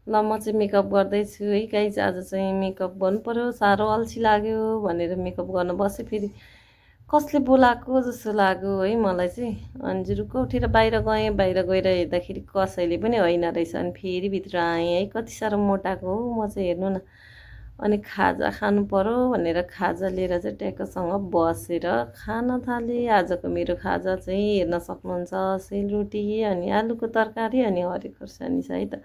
ल म चाहिँ मेकअप गर्दैछु है गाइज। आज चाहिँ मेकअप गर्नु पर्यो, साह्रो अल्छी लाग्यो भनेर मेकअप गर्न बसेँ। फेरि कसले बोलाएको जस्तो लाग्यो है मलाई चाहिँ। अनि जुरुक्क उठेर बाहिर गएँ, बाहिर गएर हेर्दाखेरि कसैले पनि होइन रहेछ। अनि फेरि भित्र आएँ है, कति साह्रो मोटाएको हो म चाहिँ, हेर्नु न। अनि खाजा खानु पर्यो भनेर खाजा लिएर चाहिँ ट्याक्कसँग बसेर खान थालेँ। आजको मेरो खाजा चाहिँ हेर्न सक्नुहुन्छ, सेलरोटी अनि आलुको तरकारी अनि हरियो खोर्सानी छ है त।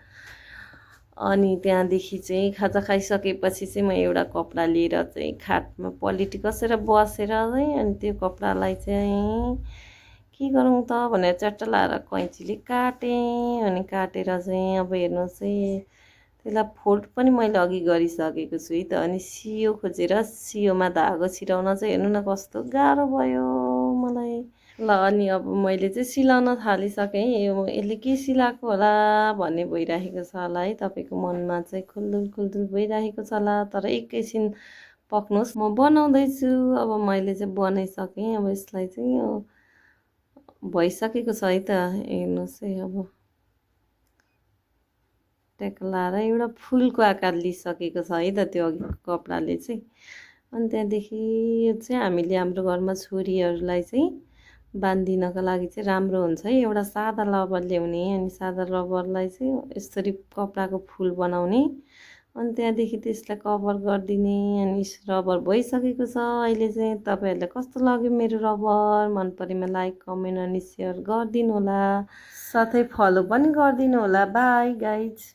अनि त्यहाँदेखि चाहिँ खाजा खाइसकेपछि चाहिँ म एउटा कपडा लिएर चाहिँ खाटमा पलेटी कसेर बसेर चाहिँ अनि त्यो कपडालाई चाहिँ के गरौँ त भनेर च्याट्ट लाएर कैँचीले काटेँ। अनि काटेर चाहिँ अब हेर्नुहोस् है, त्यसलाई फोल्ड पनि मैले अघि गरिसकेको छु है त। अनि सियो खोजेर सियोमा धागो छिराउन चाहिँ हेर्नु न कस्तो गाह्रो भयो मलाई। ल अनि अब मैले चाहिँ सिलाउन थालिसकेँ। यसले के सिलाएको होला भन्ने भइरहेको छ होला है तपाईँको मनमा चाहिँ, खुल्दुल खुल्दुल भइरहेको छ होला। तर एकैछिन पक्नुहोस्, म बनाउँदैछु। अब मैले चाहिँ बनाइसकेँ। अब यसलाई चाहिँ भइसकेको छ है त, हेर्नुहोस् है। अब ट्याक लाएर एउटा फुलको आकार लिइसकेको छ है त त्यो अघिको कपडाले चाहिँ। अनि त्यहाँदेखि यो चाहिँ हामीले हाम्रो घरमा छोरीहरूलाई चाहिँ बाँधिदिनको लागि चाहिँ राम्रो हुन्छ है, एउटा सादा रबर ल्याउने। अनि सादा रबरलाई चाहिँ यसरी कपडाको फुल बनाउने। अनि त्यहाँदेखि त्यसलाई कभर गरिदिने। अनि रबर भइसकेको छ अहिले चाहिँ। तपाईँहरूलाई कस्तो लाग्यो मेरो रबर? मन परेमा लाइक कमेन्ट अनि सेयर गरिदिनु होला, साथै फलो पनि गरिदिनु होला। By guys.